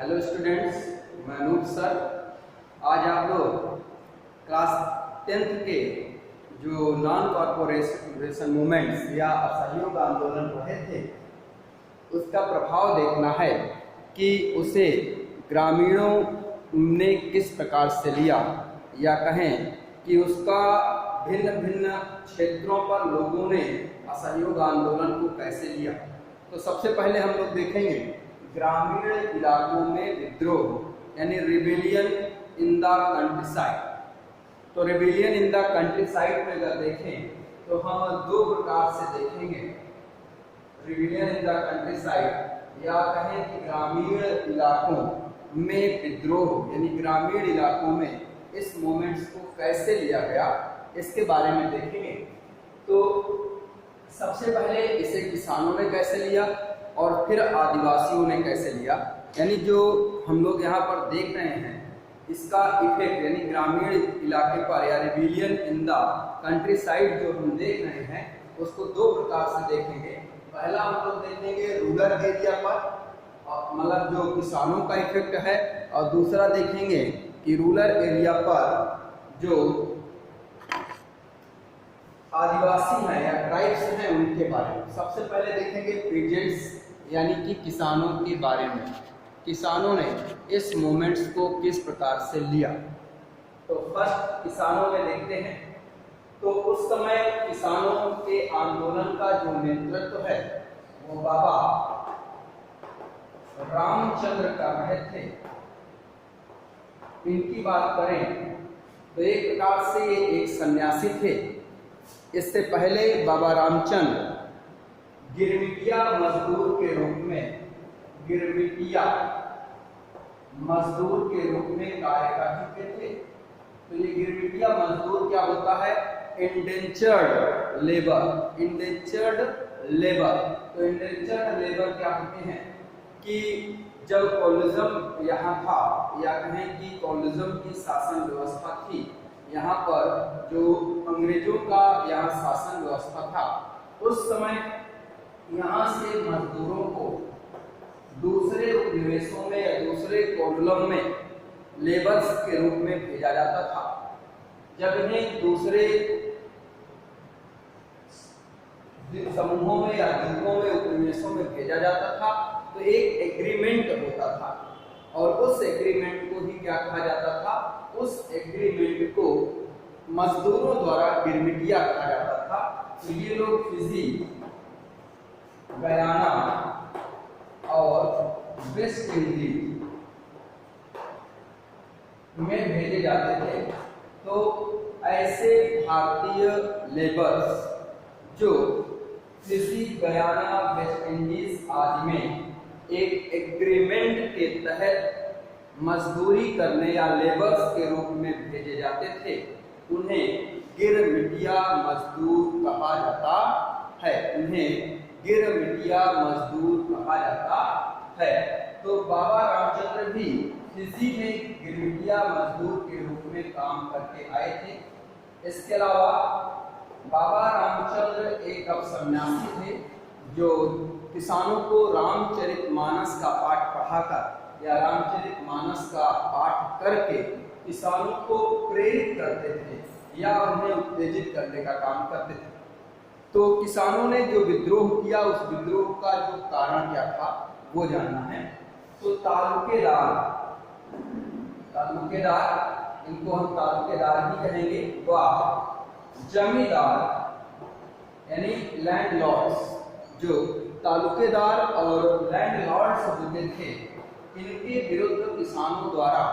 Hello students, मैं Anoop sir. आज आप लोग क्लास 10th के जो नॉन कॉर्पोरेशन मूवमेंट्स या असहयोग आंदोलन रहे थे उसका प्रभाव देखना है कि उसे ग्रामीणों ने किस प्रकार से लिया, या कहें कि उसका भिन्न भिन्न क्षेत्रों पर लोगों ने असहयोग आंदोलन को कैसे लिया। तो सबसे पहले हम लोग देखेंगे ग्रामीण इलाकों में विद्रोह यानी रिबेलियन इन द कंट्रीसाइड। तो रिबेलियन इन द कंट्रीसाइड में अगर देखें तो हम दो प्रकार से देखेंगे, रिबेलियन इन द कंट्रीसाइड या कहें कि ग्रामीण इलाकों में विद्रोह यानी ग्रामीण इलाकों में इस मूवमेंट्स को कैसे लिया गया, इसके बारे में देखेंगे। तो सबसे पहले इसे किसानों ने कैसे लिया और फिर आदिवासियों ने कैसे लिया, यानी जो हम लोग यहाँ पर देख रहे हैं इसका इफेक्ट यानी ग्रामीण इलाके पर या rebellion in the country side जो हम देख रहे हैं उसको दो प्रकार से देखेंगे। पहला हम लोग देखेंगे रूरल एरिया पर, मतलब जो किसानों का इफेक्ट है, और दूसरा देखेंगे कि रूरल एरिया पर जो आदिवासी हैं या ट्राइब्स हैं उनके बारे में। सबसे पहले देखेंगे पीजेंट्स यानी कि किसानों के बारे में, किसानों ने इस मूवमेंट्स को किस प्रकार से लिया। तो फर्स्ट किसानों में देखते हैं। तो उस समय किसानों के आंदोलन का जो नेतृत्व है वो बाबा रामचंद्र कर रहे थे। इनकी बात करें तो एक प्रकार से ये एक सन्यासी थे। इससे पहले बाबा रामचंद्र गिरमिटिया मजदूर के रूप में कार्य कर चुके थे। तो ये गिरमिटिया मजदूर क्या होता है? Indentured labour. तो इंडेंचर्ड लेबर क्या होते हैं कि जब कॉलोनिज्म यहाँ था या कहें कि कॉलोनिज्म की शासन व्यवस्था थी, यहाँ पर जो अंग्रेजों का यहाँ शासन व्यवस्था था, उस समय यहाँ से मजदूरों को दूसरे उपनिवेशों में या दूसरे कॉलोनियों में लेबर्स के रूप में भेजा जाता था। जब इन्हें दूसरे समूहों में या द्वीपों में उपनिवेशों में भेजा जाता था तो एक एग्रीमेंट होता था, और उस एग्रीमेंट को ही क्या कहा जाता था? उस एग्रीमेंट को मजदूरों द्वारा गिरमिटिया कहा जाता था। तो ये लोग फिजी, गयाना और वेस्ट इंडीज में भेजे जाते थे। तो ऐसे भारतीय लेबर्स जो फिजी, गयाना, वेस्ट इंडीज आदि में एक एग्रीमेंट के तहत मजदूरी करने या लेबर्स के रूप में भेजे जाते थे, उन्हें गिरमिटिया मजदूर कहा जाता है। तो बाबा रामचंद्र भी फिजी में गिरमिटिया मजदूर के रूप में काम करके आए थे। इसके अलावा बाबा रामचंद्र एक अब सन्यासी थे जो किसानों को रामचरितमानस का पाठ पढ़ाकर या रामचरितमानस का पाठ करके किसानों को प्रेरित करते थे या उन्हें उत्तेजित करने का काम करते थे। तो किसानों ने जो विद्रोह किया उस विद्रोह का जो कारण क्या था वो जानना है। तो तालुकेदार, इनको हम तालुकेदार ही कहेंगे, वह जमींदार यानी लैंडलॉर्ड्स, जो तालुकेदार और लैंडलॉर्ड्स होते थे, इनके विरुद्ध किसानों द्वारा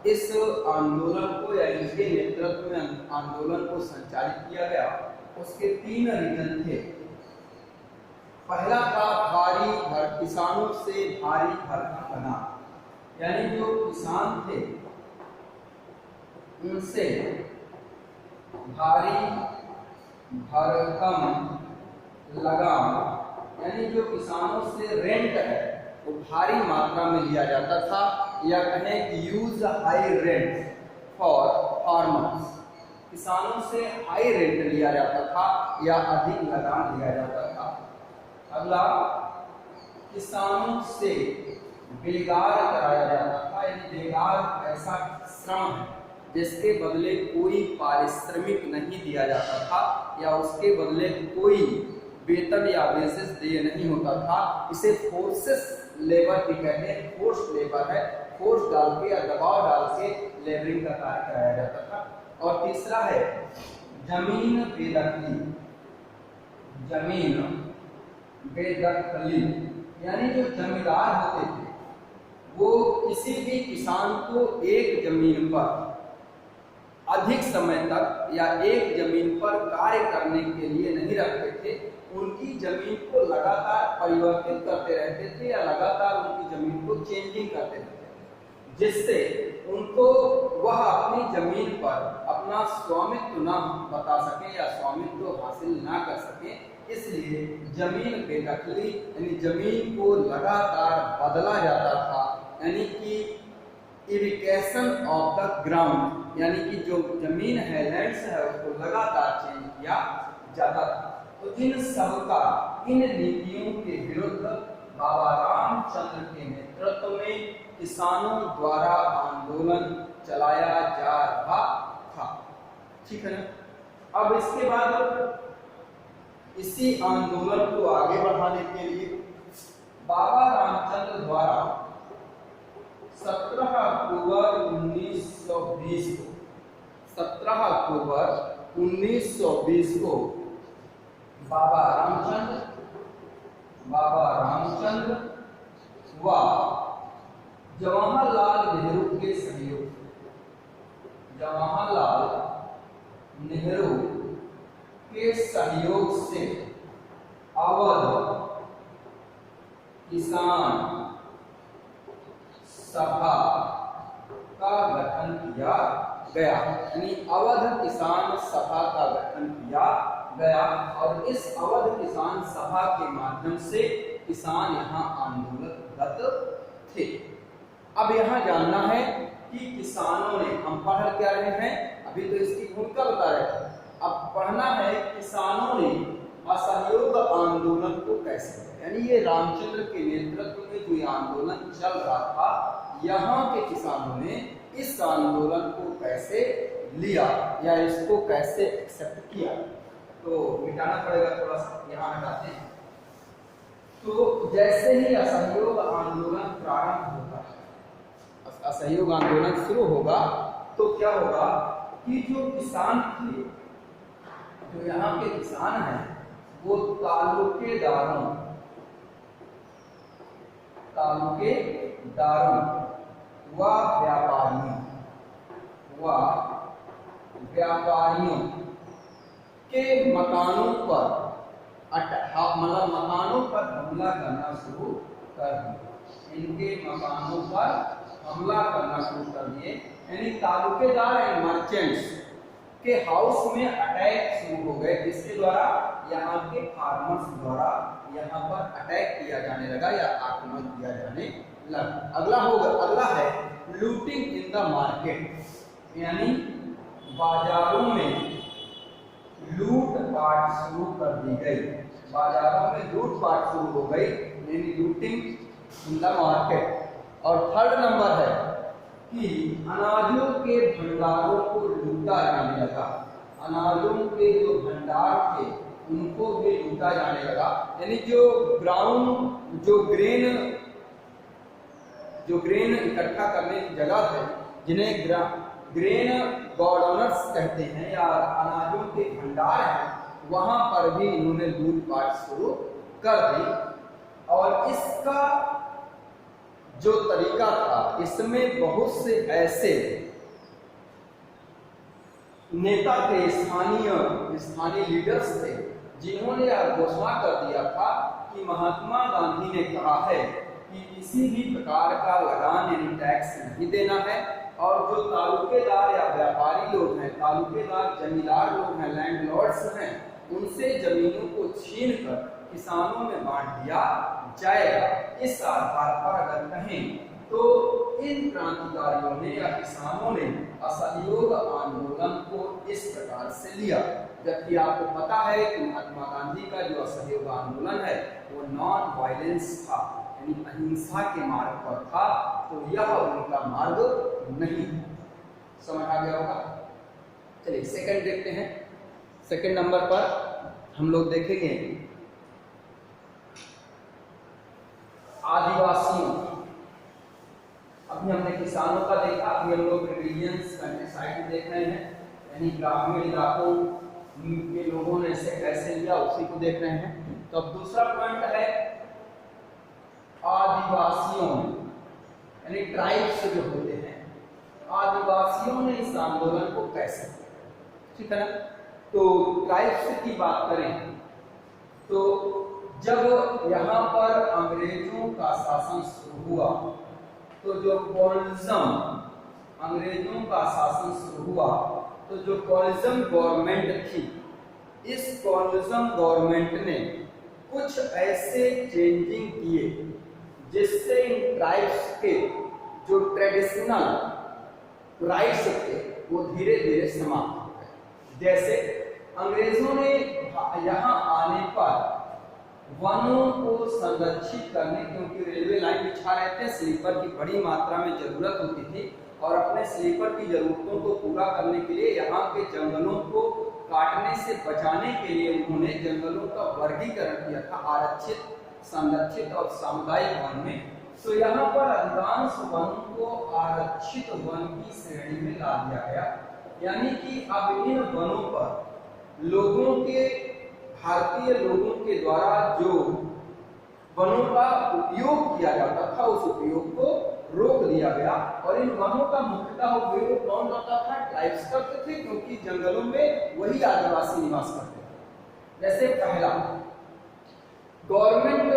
इस आंदोलन को या इनके नेतृत्व में आंदोलन को संचालित किया गया। उसके 3 रीजन थे। पहला था किसानों से भारी भरकम बना, यानी जो किसान थे उनसे भारी भरकम लगाम, यानी जो किसानों से रेंट है वो भारी मात्रा में लिया जाता था, या कहें कि use high rent for farmers. किसानों से हाई रेंट लिया जाता था या अधिक लगाम लिया जाता था। अगला, किसानों से बेगार कराया जाता था, यानी बेगार ऐसा श्रम है जिसके बदले कोई पारिश्रमिक नहीं दिया जाता था या उसके बदले कोई वेतन या वेजेस देय नहीं होता था। इसे फोर्सेस लेबर भी कहते हैं, फोर्स लेबर है, फोर्स डाल के या दबाव डाल के लेबरिंग का कार्य कराया जाता था। और तीसरा है जमीन बेदखली। जमीन बेदखली यानी जो जमींदार होते थे वो किसी भी किसान को एक जमीन पर अधिक समय तक या एक जमीन पर कार्य करने के लिए नहीं रखते थे। उनकी जमीन को लगातार परिवर्तित करते रहते थे या लगातार उनकी जमीन को चेंजिंग करते रहते थे, जिससे उनको वह अपनी जमीन पर अपना स्वामित्व न बता सके या स्वामित्व हासिल ना कर सके। इसलिए जमीन बेदखली यानी जमीन को लगातार बदला जाता था, यानी कि इरिगेशन ऑफ द ग्राउंड, यानी कि जो जमीन है, लैंड्स है, उसको लगातार चेंज किया जाता था। तो इन सबका, इन नीतियों के विरुद्ध बाबा रामचंद्र के नेतृत्व में किसानों द्वारा आंदोलन चलाया जा रहा था। ठीक है ना। अब इसके बाद इसी आंदोलन को आगे बढ़ाने के लिए बाबा रामचंद्र द्वारा 17 अक्टूबर 1920 को 17 अक्टूबर 1920 को बाबा रामचंद्र व जवाहरलाल नेहरू के सहयोग, जवाहरलाल नेहरू के सहयोग से अवध किसान सभा का गठन किया गया, यानी अवध किसान सभा का गठन किया गया। और इस अवध किसान सभा के माध्यम से किसान यहाँ आंदोलनरत थे। अब यहाँ जानना है कि किसानों ने, हम पढ़ क्या रहे हैं, अभी तो इसकी भूमिका बता रहे थे, अब पढ़ना है किसानों ने असहयोग आंदोलन को कैसे, यानी ये रामचंद्र के नेतृत्व में जो आंदोलन चल रहा था, यहाँ के किसानों ने इस आंदोलन को कैसे लिया या इसको कैसे एक्सेप्ट किया। तो मिटाना पड़ेगा थोड़ा सा, यहाँ हटाते हैं। तो जैसे ही असहयोग आंदोलन प्रारंभ होगा, असहयोग आंदोलन शुरू होगा, तो क्या होगा कि जो किसान थे, जो यहाँ के किसान हैं, वो तालुकेदारों व व्यापारियों के मकानों पर मतलब मकानों पर हमला करना शुरू कर दिए। इनके मकानों पर हमला करना शुरू कर दिए, यानी तालुकेदार एंड मर्चेंट्स के हाउस में अटैक शुरू हो गए, जिसके द्वारा यहाँ के फार्मर्स द्वारा यहाँ पर अटैक किया जाने लगा या आक्रमण किया जाने लगा। अगला है लूटिंग इन द मार्केट, यानी बाजारों में लूटपाट शुरू कर दी गई। बाजारों में लूटपाट शुरू हो गई, यानी लूटिंग इन द मार्केट। और थर्ड नंबर है कि अनाजों के भंडारों को लूटा जाने लगा। अनाजों के जो भंडार थे उनको भी लूटा जाने लगा, यानी जो ग्रेन इकट्ठा करने की जगह थे, जिन्हें ग्रेन गॉडाउनर्स कहते हैं या अनाजों के भंडार हैं, वहां पर भी इन्होंने लूटपाट शुरू कर दी। और इसका जो तरीका था, इसमें बहुत से ऐसे नेता थे, स्थानीय लीडर्स थे, जिन्होंने यह घोषणा कर दिया था कि महात्मा गांधी ने कहा है कि किसी भी प्रकार का लगान यानी टैक्स नहीं देना है। और जो तालुकेदार या व्यापारी लोग हैं, तालुकेदार जमींदार लोग हैं, लैंडलॉर्ड्स हैं, उनसे जमीनों को छीन कर किसानों में बांट दिया जाएगा। इस आधार पर अगर कहें तो इन क्रांतिकारियों ने या किसानों ने असहयोग आंदोलन को इस प्रकार से लिया। जबकि आपको पता है कि महात्मा गांधी का जो असहयोग आंदोलन है वो नॉन वायलेंस था, यानी अहिंसा के मार्ग पर था, तो यह उनका मार्ग नहीं है। समझ आ गया होगा। चलिए सेकंड देखते हैं। सेकंड नंबर पर हम लोग देखेंगे आदिवासियों। अभी हमने किसानों का देखा, अभी हम लोग रिलीजियंस कंट्रीसाइड देख रहे हैं, यानी ग्रामीण इलाकों के लोगों ने इसे कैसे लिया उसी को देख रहे हैं। तो अब दूसरा पॉइंट है आदिवासियों, यानी ट्राइब्स जो होते हैं, आदिवासियों ने इस आंदोलन को कैसे किया, ठीक है ना। तो ट्राइब्स की बात करें तो जब यहाँ पर अंग्रेजों का शासन शुरू हुआ, तो जो कॉलोनिज्म, अंग्रेजों का शासन शुरू हुआ, तो जो कॉलोनिज्म गवर्नमेंट थी, इस कॉलोनिज्म गवर्नमेंट ने कुछ ऐसे चेंजिंग किए जिससे इन ट्राइब्स के जो ट्रेडिशनल राइट्स थे वो धीरे धीरे समाप्त हो गए। जैसे अंग्रेजों ने यहाँ आने पर वनों को संरक्षित करने, क्योंकि रेलवे लाइन बिछा रहे थे, स्लीपर की बड़ी मात्रा में जरूरत होती थी, और अपने स्लीपर की जरूरतों को पूरा करने के लिए यहाँ के जंगलों को काटने से बचाने के लिए उन्होंने जंगलों का वर्गीकरण किया था आरक्षित, संरक्षित और सामुदायिक वन में। तो यहाँ पर अधिकांश वनों को आरक्षित वन की श्रेणी में ला दिया गया, यानी कि अब इन वनों पर लोगों के, भारतीय लोगों के द्वारा जो वनों का उपयोग किया जाता था उस उपयोग को रोक दिया गया, और इन वनों का मुख्यतः उपयोग कौन करता था? ट्राइब्स करते थे, क्योंकि जंगलों में वही आदिवासी निवास करते थे। जैसे पहला गवर्नमेंट,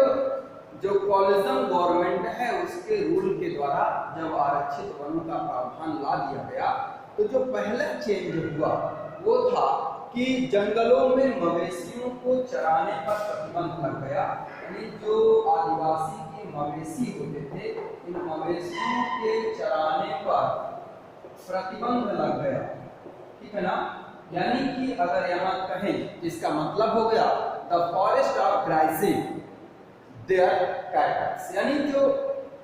जो कॉलोनिज्म गवर्नमेंट है उसके रूल के द्वारा जब आरक्षित वनों का प्रावधान ला दिया गया, तो जो पहला चेंज हुआ वो था कि जंगलों में मवेशियों को चराने पर प्रतिबंध लग गया, यानी जो आदिवासी के मवेशी होते थे, इन मवेशियों के चराने पर प्रतिबंध लग गया, ठीक है ना। यानी कि अगर यहाँ कहें, इसका मतलब हो गया the forest of grazing their cattles, यानी जो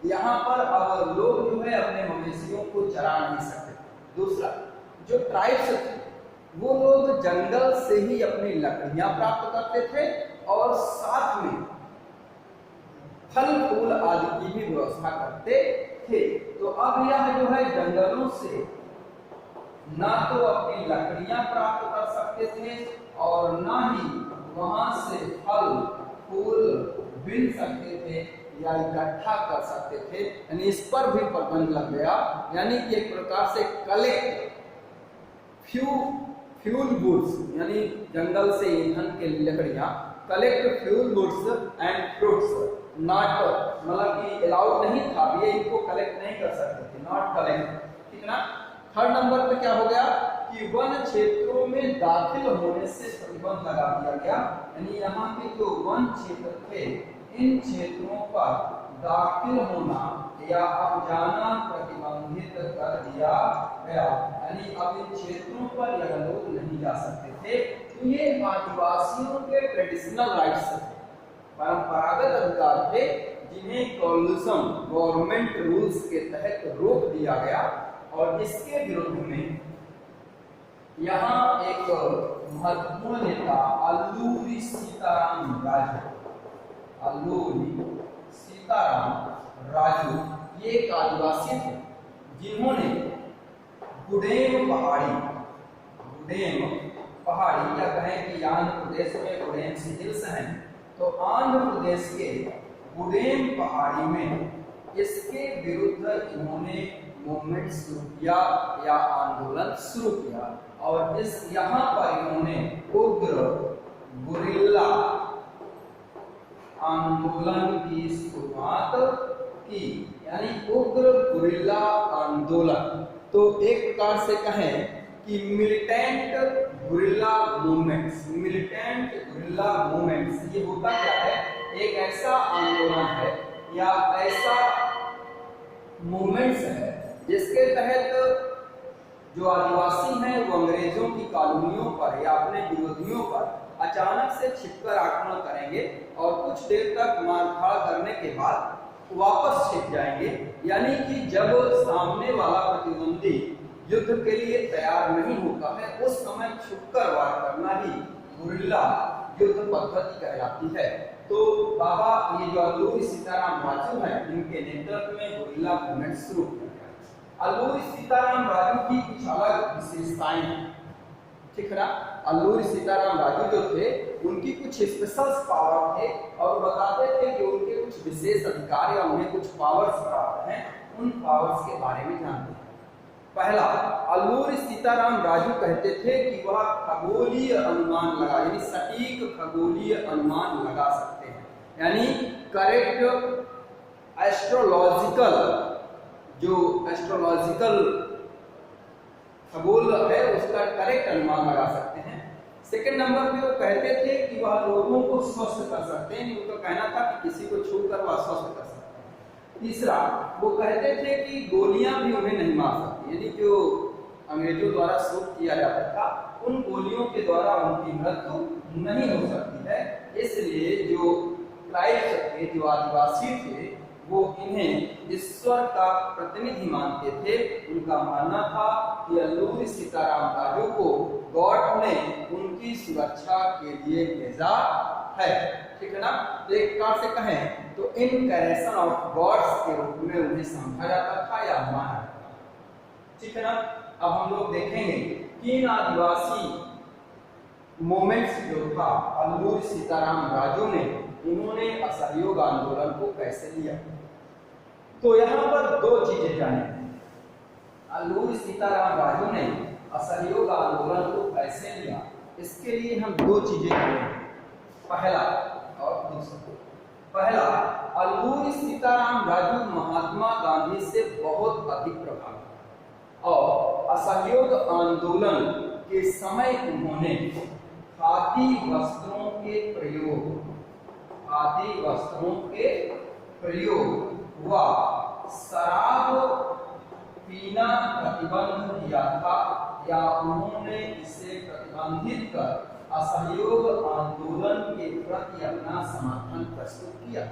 यहाँ पर अब लोग जो है अपने मवेशियों को चरा नहीं सकते। दूसरा, जो ट्राइब्स थे वो लोग जंगल से ही अपनी लकड़ियां प्राप्त करते थे और साथ में फल फूल आदि की भी व्यवस्था करते थे। तो अब यह जो है जंगलों से ना तो अपनी लकड़ियां प्राप्त कर सकते थे और ना ही वहां से फल फूल बिन सकते थे या इकट्ठा कर सकते थे, यानी इस पर भी प्रतिबंध लग गया। यानी कि एक प्रकार से कलेक्ट फ्यूल वुड्स, यानी जंगल से ईंधन के लकड़ियां, collect fuel woods and fruits, not मतलब कि अलाउड नहीं था, ये इनको कलेक्ट नहीं कर सकते थे, नॉट कलेक्ट, ठीक ना। थर्ड नंबर पे क्या हो गया कि वन क्षेत्रों में दाखिल होने से प्रतिबंध लगा दिया गया, यानी यहाँ के जो वन क्षेत्र थे इन क्षेत्रों पर दाखिल होना या अब जाना प्रतिबंधित कर दिया गया, यानी अब इन क्षेत्रों पर यह लोग नहीं जा सकते थे। तो ये आदिवासियों के ट्रेडिशनल राइट्स थे, परंपरागत अधिकार थे, जिन्हें कॉलोनिज्म गवर्नमेंट रूल्स के तहत रोक दिया गया। और इसके विरुद्ध में यहाँ एक महत्वपूर्ण नेता अल्लूरी सीताराम राजू, अल्लूरी सीताराम राजू, ये एक आदिवासी थे जिन्होंने गुडेम पहाड़ी या कहें कि आंध्र प्रदेश में गुडेम हिल्स हैं, तो आंध्र प्रदेश के गुडेम पहाड़ी में इसके विरुद्ध इन्होंने मूवमेंट शुरू किया या आंदोलन शुरू किया, और इस यहाँ पर इन्होंने उग्र गुरिल्ला आंदोलन की शुरुआत की, यानी उग्र गुरिल्ला आंदोलन। तो एक प्रकार से कहें कि militant guerrilla movements, militant guerrilla movements ये होता क्या है? एक ऐसा आंदोलन है या ऐसा मूवमेंट्स है जिसके तहत जो आदिवासी हैं वो अंग्रेजों की कॉलोनियों पर या अपने विरोधियों पर अचानक से छिपकर आक्रमण करेंगे और कुछ देर तक मारकाट करने के बाद वापस छिप जाएंगे, यानी कि जब सामने वाला प्रतिद्वंदी युद्ध के लिए तैयार नहीं होता है उस समय छुपकर वार करना ही गुरिल्ला युद्ध पद्धति कहलाती है। तो बाबा ये जो अल्लूरी सीताराम राजू है इनके नेतृत्व में गुरिल्ला मूवमेंट शुरू किया गया। अल्लूरी सीताराम राजू की कुछ अलग विशेषताएं हैं, ठीक है ना। अल्लूरी सीताराम राजू जो थे उनकी कुछ स्पेशल पावर थे और बताते थे कि उनके कुछ विशेष अधिकार या उन्हें कुछ पावर्स प्राप्त हैं, उन पावर्स के बारे में जानते हैं। पहला, अल्लूरी सीताराम राजू कहते थे कि वह खगोलीय अनुमान लगा, यानी सटीक खगोलीय अनुमान लगा सकते हैं, यानी करेक्ट एस्ट्रोलॉजिकल, जो एस्ट्रोलॉजिकल खगोल है उसका करेक्ट अनुमान लगा सकते हैं। सेकंड नंबर पे वो कहते थे कि वह लोगों को स्वस्थ कर सकते हैं, उनका कहना था कि किसी को छूकर वह स्वस्थ कर सकते हैं। तीसरा, वो कहते थे कि गोलियां भी उन्हें नहीं मार सकती, यानी जो अंग्रेजों द्वारा शूट किया जाता था उन गोलियों के द्वारा उनकी मृत्यु नहीं हो सकती है, इसलिए जो ट्राइब्स थे, जो आदिवासी थे, वो इन्हें ईश्वर का प्रतिनिधि मानते थे। उनका मानना था कि अल्लूरी सीताराम राजू को गॉड ने उनकी सुरक्षा के लिए भेजा है, ठीक है ना। तो एक प्रकार से कहें तो इनकैरेशन ऑफ गॉड्स के रूप में उन्हें समझा जाता था या माना जाता था, ठीक है ना। अब हम लोग देखेंगे तीन आदिवासी मूवमेंट्स जो था अल्लूरी सीताराम राजू ने, इन्होंने असहयोग आंदोलन को कैसे लिया। तो यहाँ पर दो चीजें जाने, अल्लूरी सीताराम राजू ने असहयोग आंदोलन को कैसे लिया, इसके लिए हम दो चीजें करेंगे। पहला और दूसरा, पहला, अल्लूरी सीताराम राजू महात्मा गांधी से बहुत अधिक प्रभावित और असहयोग आंदोलन के समय उन्होंने खादी वस्त्रों के प्रयोग व शराब पीना प्रतिबंध किया था, या उन्होंने इसे प्रतिबंधित कर असहयोग आंदोलन के प्रति अपना समर्थन प्रस्तुत किया,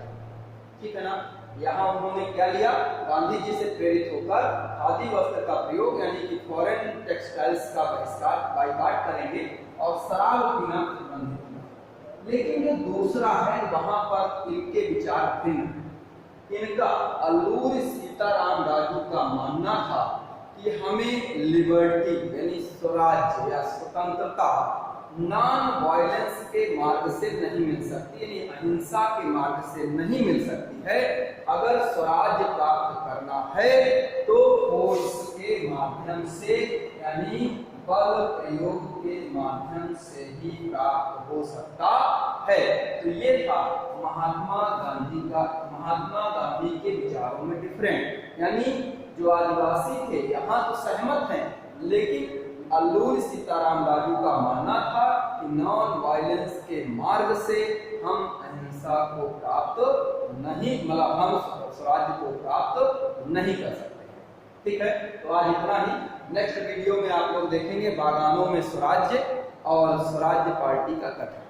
ठीक है ना। यहाँ उन्होंने क्या लिया, गांधी जी से प्रेरित होकर खादी वस्त्र का प्रयोग यानी कि फॉरेन टेक्सटाइल्स का बहिष्कार, बाइकआउट करेंगे और शराब पीना प्रतिबंधित किया। लेकिन जो दूसरा है वहां पर इनके विचार भिन्न है। इनका अल्लूरी सीताराम राजू का मानना था कि हमें लिबर्टी यानी स्वराज्य या स्वतंत्रता नॉन वायलेंस के मार्ग से नहीं मिल सकती, यानी अहिंसा के मार्ग से नहीं मिल सकती है। अगर स्वराज्य प्राप्त करना है तो फोर्स के माध्यम से यानी बल प्रयोग के माध्यम से ही प्राप्त हो सकता है। तो ये था महात्मा गांधी के विचारों में डिफरेंट, यानी जो आदिवासी थे यहाँ तो सहमत हैं, लेकिन अल्लूरी सीताराम राजू का मानना था कि नॉन वायलेंस के मार्ग से हम अहिंसा को प्राप्त नहीं, मतलब हम स्वराज्य को प्राप्त नहीं कर सकते। ठीक है, तो आज इतना ही। नेक्स्ट वीडियो में आप लोग देखेंगे बागानों में स्वराज्य और स्वराज्य पार्टी का गठन।